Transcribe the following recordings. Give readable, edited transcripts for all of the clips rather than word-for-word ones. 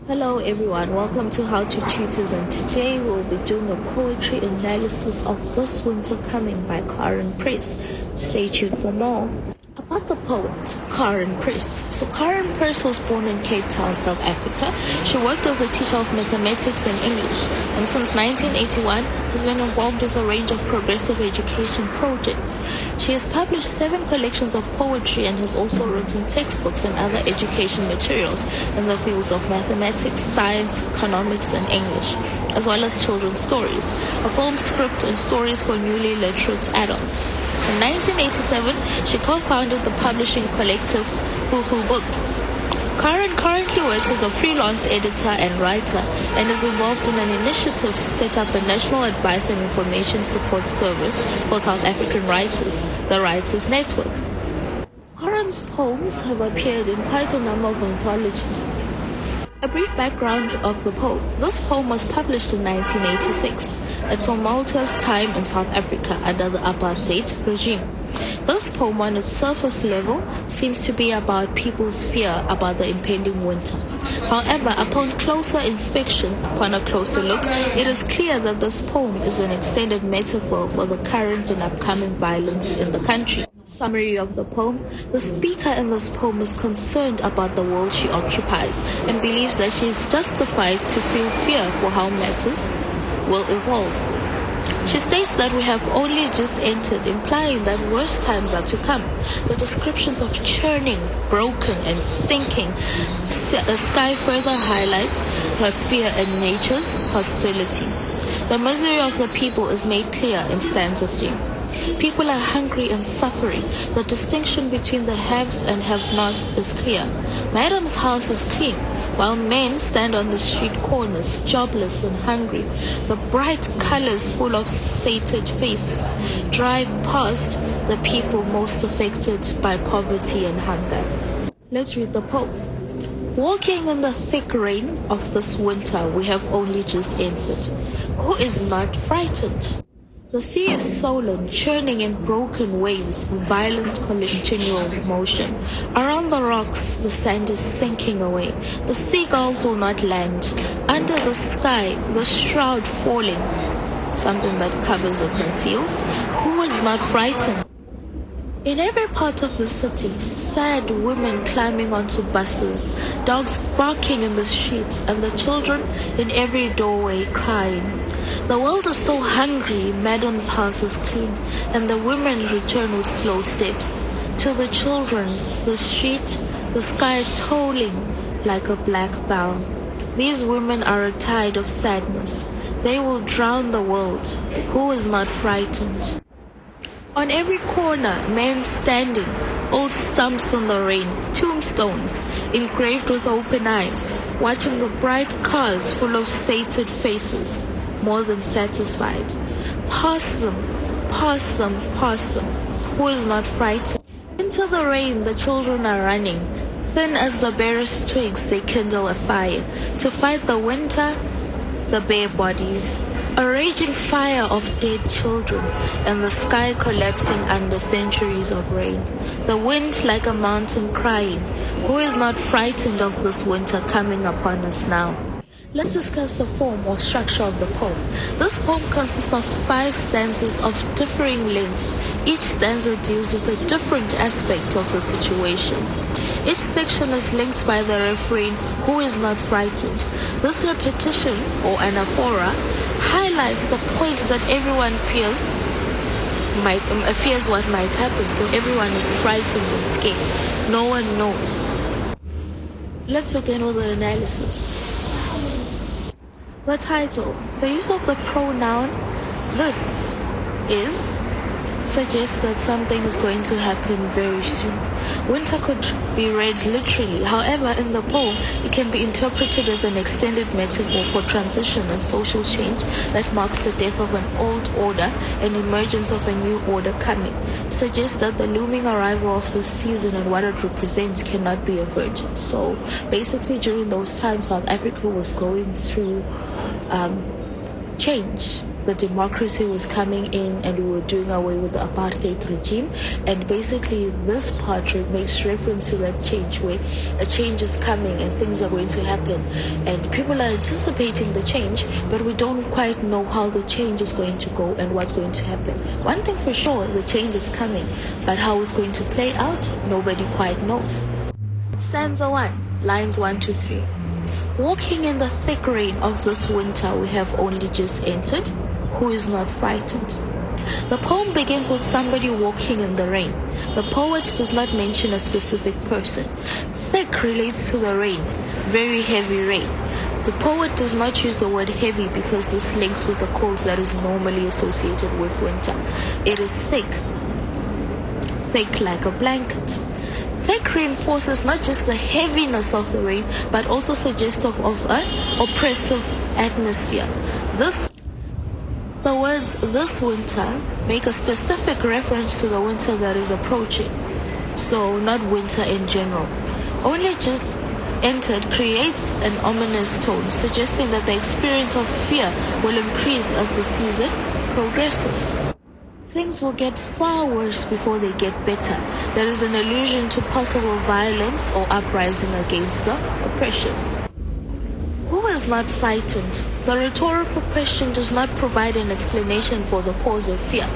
Hello everyone, welcome to How to Tutors, and today we'll be doing a poetry analysis of This Winter Coming by Karen Press. Stay tuned for more. About the poet, Karen Press. So Karen Press was born in Cape Town, South Africa. She worked as a teacher of mathematics and English, and since 1981 has been involved with a range of progressive education projects. She has published 7 collections of poetry and has also written textbooks and other education materials in the fields of mathematics, science, economics, and English, as well as children's stories, a film script, and stories for newly literate adults. In 1987, she co-founded the publishing collective Hoo Books. Karen currently works as a freelance editor and writer and is involved in an initiative to set up a national advice and information support service for South African writers, the Writers Network. Karen's poems have appeared in quite a number of anthologies. A brief background of the poem. This poem was published in 1986, a tumultuous time in South Africa under the apartheid regime. This poem on its surface level seems to be about people's fear about the impending winter. However, upon closer inspection, upon a closer look, it is clear that this poem is an extended metaphor for the current and upcoming violence in the country. Summary of the poem. The speaker in this poem is concerned about the world she occupies and believes that she is justified to feel fear for how matters will evolve. She states that we have only just entered, implying that worse times are to come. The descriptions of churning, broken, and sinking a sky further highlight her fear and nature's hostility. The misery of the people is made clear in stanza 3. People are hungry and suffering. The distinction between the haves and have-nots is clear. Madam's house is clean, while men stand on the street corners, jobless and hungry. The bright colors full of sated faces drive past the people most affected by poverty and hunger. Let's read the poem. Walking in the thick rain of this winter we have only just entered. Who is not frightened? The sea is sullen, churning in broken waves, violent continual motion. Around the rocks, the sand is sinking away. The seagulls will not land. Under the sky, the shroud falling, something that covers or conceals. Who is not frightened? In every part of the city, sad women climbing onto buses, dogs barking in the streets, and the children in every doorway crying. The world is so hungry, Madam's house is clean, and the women return with slow steps. To the children, the street, the sky tolling like a black bell. These women are a tide of sadness. They will drown the world. Who is not frightened? On every corner, men standing, old stumps in the rain, tombstones engraved with open eyes, watching the bright cars full of sated faces, more than satisfied. Pass them, pass them, pass them. Who is not frightened? Into the rain the children are running. Thin as the barest twigs they kindle a fire to fight the winter, the bare bodies. A raging fire of dead children, and the sky collapsing under centuries of rain. The wind like a mountain crying. Who is not frightened of this winter coming upon us now? Let's discuss the form or structure of the poem. This poem consists of 5 stanzas of differing lengths. Each stanza deals with a different aspect of the situation. Each section is linked by the refrain, who is not frightened. This repetition, or anaphora, highlights the point that everyone fears what might happen, so everyone is frightened and scared. No one knows. Let's begin with the analysis. The title. The use of the pronoun this is suggests that something is going to happen very soon. Winter could be read literally. However, in the poem, it can be interpreted as an extended metaphor for transition and social change that marks the death of an old order and emergence of a new order coming. It suggests that the looming arrival of the season and what it represents cannot be averted. So basically, during those times, South Africa was going through change. the democracy was coming in and we were doing away with the apartheid regime. And basically this part makes reference to that change, where a change is coming and things are going to happen. And people are anticipating the change, but we don't quite know how the change is going to go and what's going to happen. One thing for sure, the change is coming, but how it's going to play out, nobody quite knows. Stanza 1, lines 1 to 3. Walking in the thick rain of this winter we have only just entered, who is not frightened? The poem begins with somebody walking in the rain. The poet does not mention a specific person. Thick relates to the rain, very heavy rain. The poet does not use the word heavy because this links with the colds that is normally associated with winter. It is thick like a blanket. Thick reinforces not just the heaviness of the rain, but also suggestive of an oppressive atmosphere. The words "this winter" make a specific reference to the winter that is approaching, so not winter in general. Only just entered creates an ominous tone, suggesting that the experience of fear will increase as the season progresses. Things will get far worse before they get better. There is an allusion to possible violence or uprising against the oppression. Who is not frightened? The rhetorical question does not provide an explanation for the cause of fear.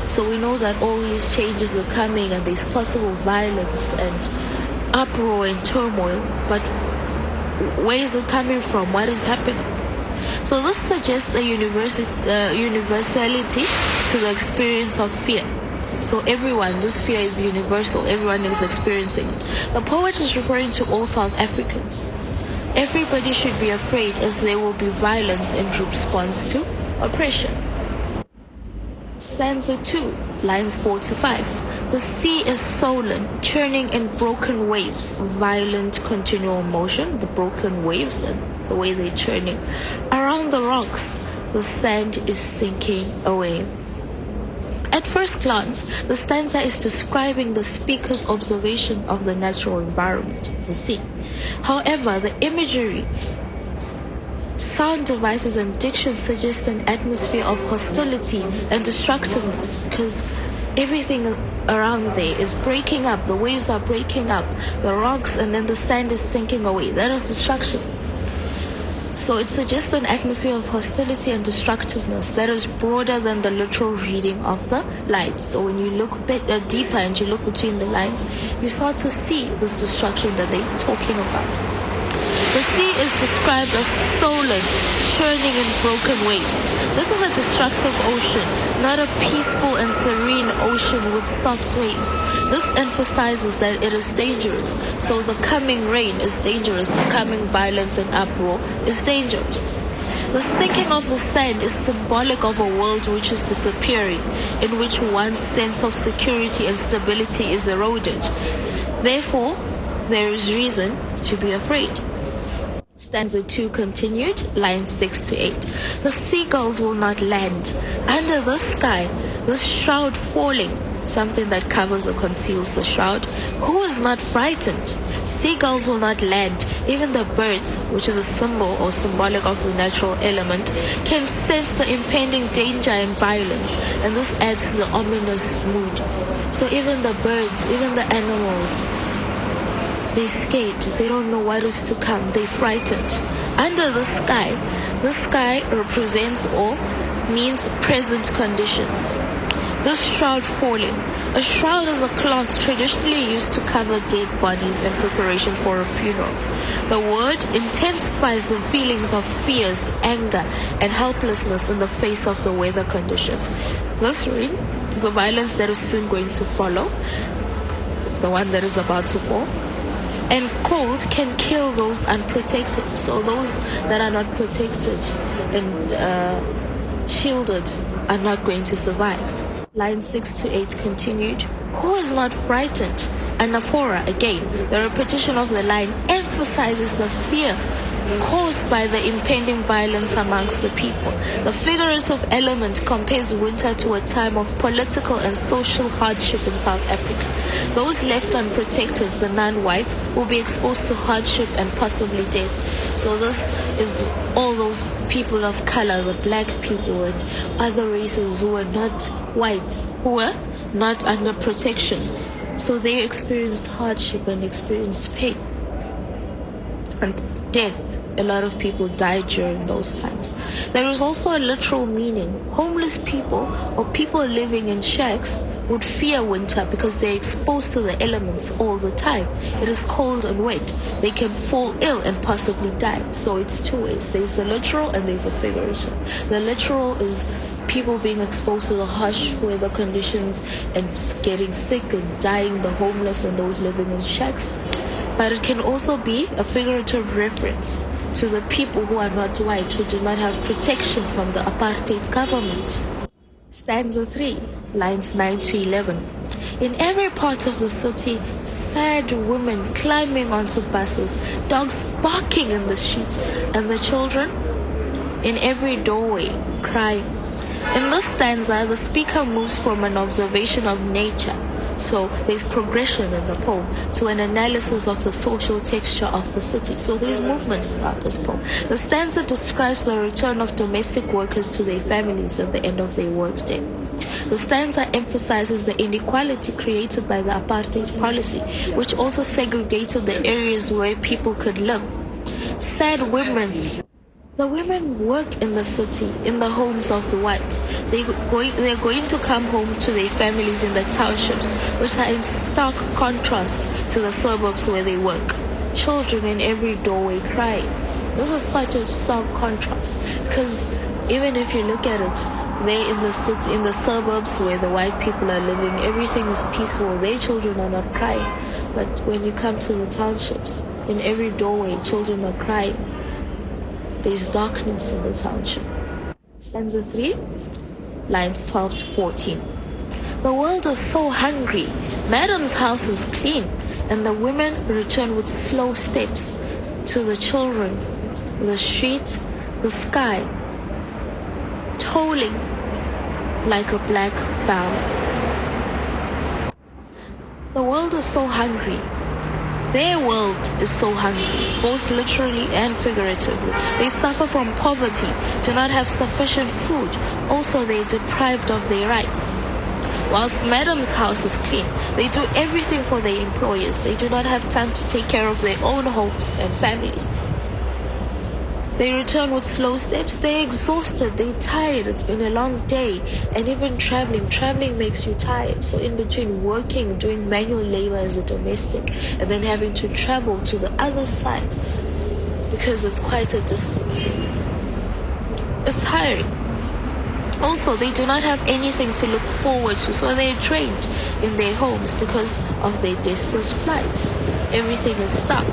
So we know that all these changes are coming and there's possible violence and uproar and turmoil, but where is it coming from? What is happening? So this suggests a universality to the experience of fear. So this fear is universal. Everyone is experiencing it. The poet is referring to all South Africans. Everybody should be afraid, as there will be violence in response to oppression. Stanza 2, lines 4 to 5. The sea is sullen, churning in broken waves, violent continual motion, the broken waves and the way they're churning. Around the rocks, the sand is sinking away. At first glance, the stanza is describing the speaker's observation of the natural environment, the sea. However, the imagery, sound devices and diction suggest an atmosphere of hostility and destructiveness, because everything around there is breaking up. The waves are breaking up, the rocks, and then the sand is sinking away. That is destruction. So it suggests an atmosphere of hostility and destructiveness that is broader than the literal reading of the lines. So when you look a bit deeper and you look between the lines, you start to see this destruction that they're talking about. The sea is described as sullen, churning in broken waves. This is a destructive ocean, not a peaceful and serene ocean with soft waves. This emphasizes that it is dangerous. So the coming rain is dangerous. The coming violence and uproar is dangerous. The sinking of the sand is symbolic of a world which is disappearing, in which one's sense of security and stability is eroded. Therefore, there is reason to be afraid. Stanza 2 continued, lines 6 to 8. The seagulls will not land. Under the sky, the shroud falling, something that covers or conceals the shroud. Who is not frightened? Seagulls will not land. Even the birds, which is a symbol or symbolic of the natural element, can sense the impending danger and violence, and this adds to the ominous mood. So even the birds, even the animals, they're scared. They don't know what is to come. They're frightened. Under the sky represents or means present conditions. This shroud falling. A shroud is a cloth traditionally used to cover dead bodies in preparation for a funeral. The word intensifies the feelings of fears, anger, and helplessness in the face of the weather conditions. This rain, the violence that is soon going to follow, the one that is about to fall, and cold can kill those unprotected. So those that are not protected and shielded are not going to survive. Line 6 to 8 continued. Who is not frightened? Anaphora again. The repetition of the line emphasizes the fear caused by the impending violence amongst the people. The figurative element compares winter to a time of political and social hardship in South Africa. Those left unprotected, the non-whites, will be exposed to hardship and possibly death. So this is all those people of color, the black people and other races who were not white, who were not under protection. So they experienced hardship and experienced pain and death. A lot of people died during those times. There is also a literal meaning. Homeless people or people living in shacks would fear winter because they're exposed to the elements all the time. It is cold and wet. They can fall ill and possibly die. So it's two ways. There's the literal and there's the figurative. The literal is people being exposed to the harsh weather conditions and getting sick and dying, the homeless and those living in shacks. But it can also be a figurative reference to the people who are not white, who do not have protection from the apartheid government. Stanza 3, lines 9 to 11. In every part of the city, sad women climbing onto buses, dogs barking in the streets, and the children in every doorway crying. In this stanza, the speaker moves from an observation of nature, so there's progression in the poem, to an analysis of the social texture of the city. So there's movement throughout this poem. The stanza describes the return of domestic workers to their families at the end of their workday. The stanza emphasizes the inequality created by the apartheid policy, which also segregated the areas where people could live. Sad women. The women work in the city, in the homes of the whites. They're going to come home to their families in the townships, which are in stark contrast to the suburbs where they work. Children in every doorway crying. This is such a stark contrast, because even if you look at it, they're in the city, in the suburbs where the white people are living, everything is peaceful. Their children are not crying. But when you come to the townships, in every doorway, children are crying. There's darkness in the township. Stanza 3, lines 12 to 14. The world is so hungry. Madam's house is clean, and the women return with slow steps to the children, the street, the sky, tolling like a black bow. The world is so hungry. Their world is so hungry, both literally and figuratively. They suffer from poverty, do not have sufficient food. Also, they're deprived of their rights. Whilst Madam's house is clean, they do everything for their employers. They do not have time to take care of their own homes and families. They return with slow steps. They're exhausted. They're tired. It's been a long day. And even traveling makes you tired. So in between working, doing manual labor as a domestic, and then having to travel to the other side because it's quite a distance, it's tiring. Also, they do not have anything to look forward to, so they're drained in their homes because of their desperate plight. Everything is dark.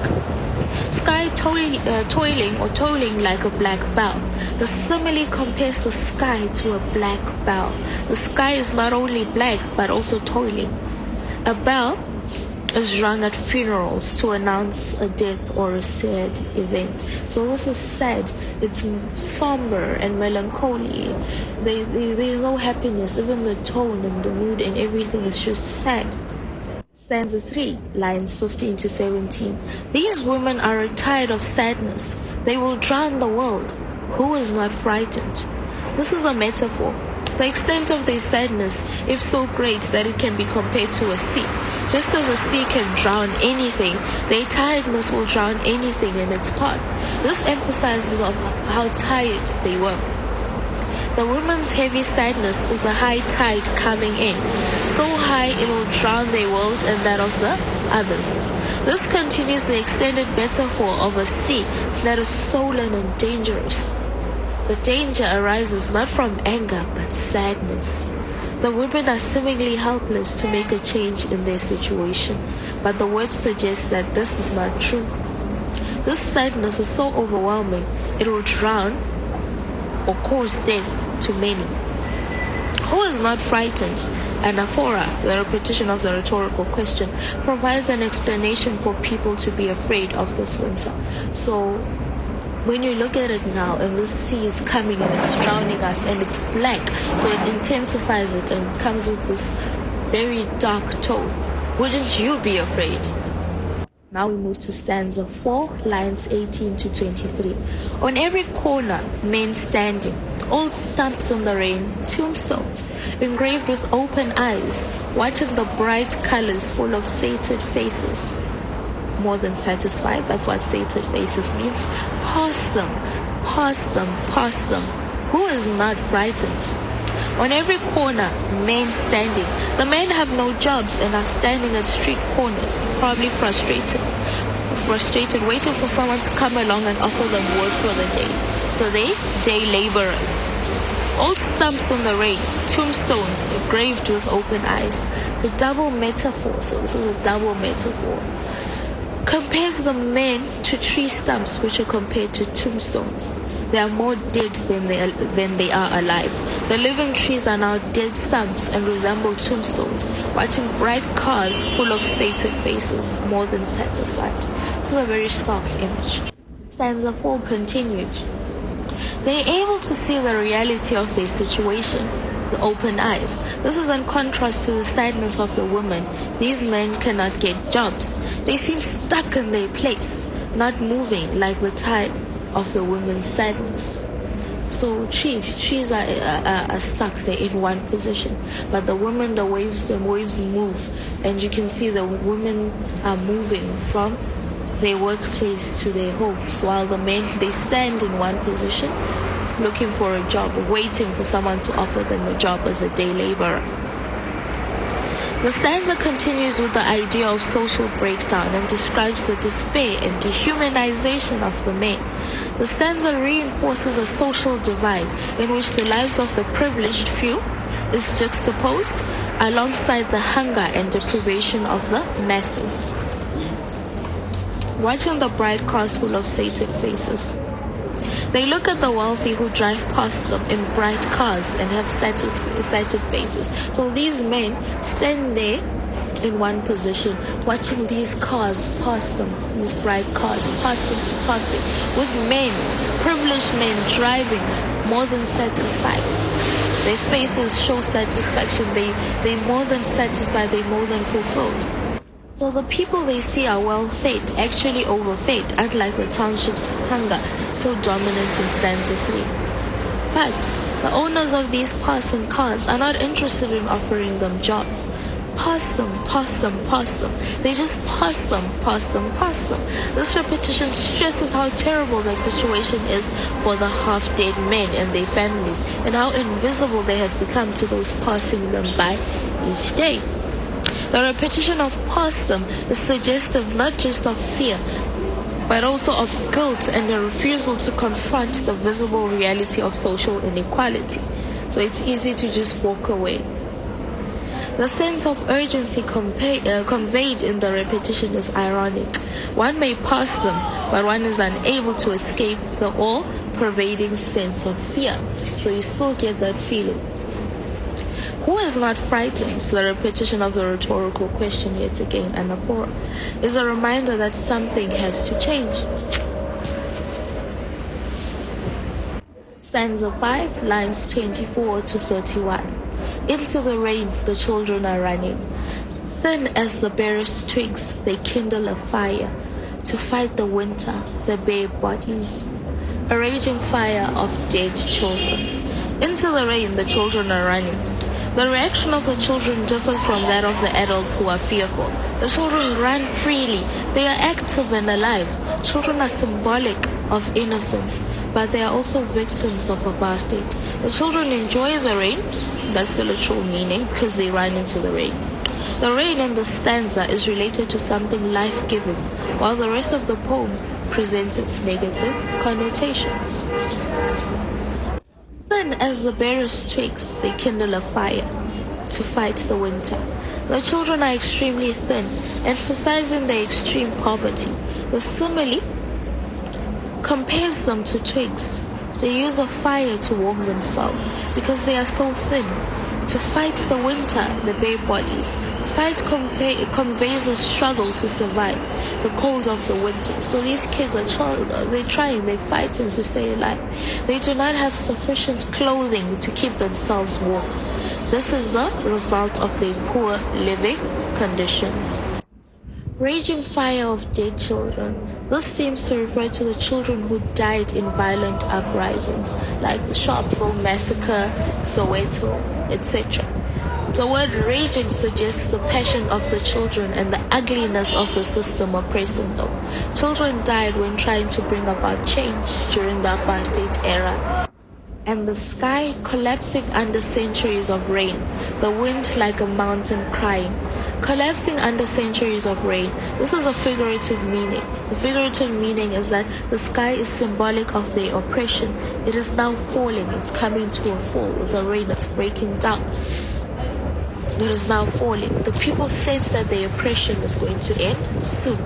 Sky toiling like a black bow. The simile compares the sky to a black bow. The sky is not only black but also toiling. A bell is rung at funerals to announce a death or a sad event. So this is sad. It's somber and melancholy. There's no happiness. Even the tone and the mood and everything is just sad. Stanza 3, lines 15 to 17. These women are tired of sadness. They will drown the world. Who is not frightened? This is a metaphor. The extent of their sadness is so great that it can be compared to a sea. Just as a sea can drown anything, their tiredness will drown anything in its path. This emphasizes on how tired they were. The women's heavy sadness is a high tide coming in, so high it will drown their world and that of the others. This continues the extended metaphor of a sea that is sullen and dangerous. The danger arises not from anger but sadness. The women are seemingly helpless to make a change in their situation, but the words suggest that this is not true. This sadness is so overwhelming, it will drown or cause death to many. Who is not frightened? Anaphora, the repetition of the rhetorical question, provides an explanation for people to be afraid of this winter. So when you look at it now, and this sea is coming and it's drowning us and it's black, so it intensifies it and comes with this very dark tone, wouldn't you be afraid? Now we move to stanza 4, lines 18 to 23. On every corner, men standing, old stumps in the rain, tombstones, engraved with open eyes, watching the bright colors full of sated faces. More than satisfied, that's what sated faces means. Pass them, pass them, pass them. Who is not frightened? On every corner, men standing. The men have no jobs and are standing at street corners, probably frustrated, waiting for someone to come along and offer them work for the day. So they, day laborers. Old stumps in the rain, tombstones engraved with open eyes. The double metaphor, so this is a double metaphor, compares the men to tree stumps which are compared to tombstones. They are more dead than they are alive. The living trees are now dead stumps and resemble tombstones, watching bright cars full of sated faces, more than satisfied. This is a very stark image. Stanza 4 continued. They are able to see the reality of their situation, the open eyes. This is in contrast to the sadness of the women. These men cannot get jobs. They seem stuck in their place, not moving like the tide of the women's sadness. So trees are stuck there in one position, but the women, the waves move, and you can see the women are moving from their workplace to their homes, while the men, they stand in one position looking for a job, waiting for someone to offer them a job as a day laborer. The stanza continues with the idea of social breakdown and describes the despair and dehumanization of the men. The stanza reinforces a social divide in which the lives of the privileged few is juxtaposed alongside the hunger and deprivation of the masses. Watching the bright cars full of sated faces, they look at the wealthy who drive past them in bright cars and have sated faces. So these men stand there in one position, watching these cars pass them, these bright cars passing, with men, privileged men driving, more than satisfied. Their faces show satisfaction. They're more than satisfied, they're more than fulfilled. So the people they see are well fed, actually overfed, unlike the township's hunger, so dominant in stanza 3. But the owners of these passing cars are not interested in offering them jobs. Pass them, pass them, pass them. They just pass them, pass them, pass them. This repetition stresses how terrible the situation is for the half-dead men and their families, and how invisible they have become to those passing them by each day. The repetition of past them is suggestive not just of fear, but also of guilt and a refusal to confront the visible reality of social inequality. So it's easy to just walk away. The sense of urgency conveyed in the repetition is ironic. One may pass them, but one is unable to escape the all-pervading sense of fear. So you still get that feeling. Who is not frightened? The repetition of the rhetorical question yet again, anaphora, is a reminder that something has to change. Stanza 5, lines 24 to 31. Into the rain the children are running. Thin as the barest twigs, they kindle a fire to fight the winter, their bare bodies. A raging fire of dead children. Into the rain the children are running. The reaction of the children differs from that of the adults who are fearful. The children run freely. They are active and alive. Children are symbolic of innocence, but they are also victims of apartheid. The children enjoy the rain. That's the literal meaning, because they run into the rain. The rain in the stanza is related to something life-giving, while the rest of the poem presents its negative connotations. Thin as the barest twigs, they kindle a fire to fight the winter. The children are extremely thin, emphasizing their extreme poverty. The simile compares them to twigs. They use a fire to warm themselves because they are so thin. To fight the winter, the bare bodies. Fight conveys a struggle to survive the cold of the winter. So these kids are they're fighting to stay alive. They do not have sufficient clothing to keep themselves warm. This is the result of their poor living conditions. Raging fire of dead children. This seems to refer to the children who died in violent uprisings like the Sharpeville massacre, Soweto, etc. The word raging suggests the passion of the children and the ugliness of the system oppressing them. Children died when trying to bring about change during the apartheid era. And the sky collapsing under centuries of rain, the wind like a mountain crying. Collapsing under centuries of rain. This is a figurative meaning. The figurative meaning is that the sky is symbolic of their oppression. It is now falling. It's coming to a fall. With the rain, it's breaking down. It is now falling. The people sense that their oppression is going to end soon.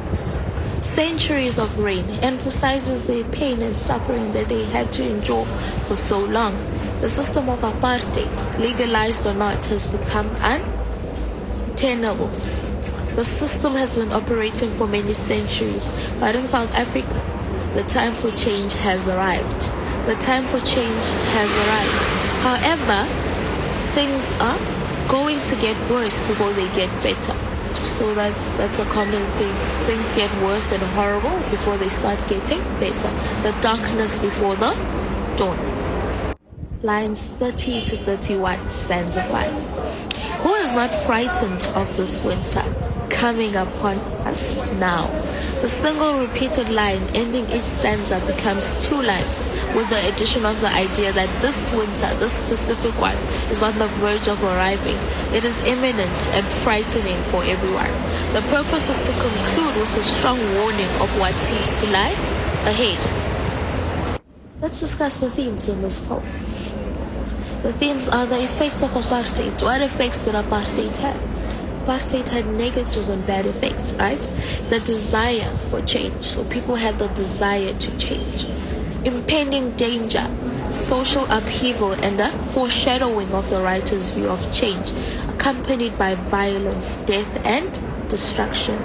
Centuries of rain emphasizes the pain and suffering that they had to endure for so long. The system of apartheid, legalized or not, has become untenable. The system has been operating for many centuries, but in South Africa, the time for change has arrived. The time for change has arrived. However, things are going to get worse before they get better. So that's a common thing. Things get worse and horrible before they start getting better. The darkness before the dawn. Lines 30 to 31, stanza 5. Who is not frightened of this winter coming upon us now? The single repeated line ending each stanza becomes two lines, with the addition of the idea that this winter, this specific one, is on the verge of arriving. It is imminent and frightening for everyone. The purpose is to conclude with a strong warning of what seems to lie ahead. Let's discuss the themes in this poem. The themes are the effects of apartheid. What effects did apartheid have? Apartheid had negative and bad effects, right? The desire for change. So people had the desire to change. Impending danger, social upheaval, and a foreshadowing of the writer's view of change, accompanied by violence, death, and destruction.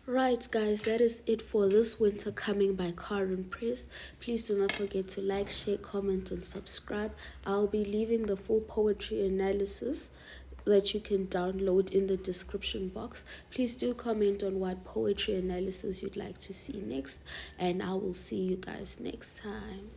Right, guys, that is it for This Winter Coming by Karen Press. Please do not forget to like, share, comment, and subscribe. I'll be leaving the full poetry analysis that you can download in the description box. Please do comment on what poetry analysis you'd like to see next, and I will see you guys next time.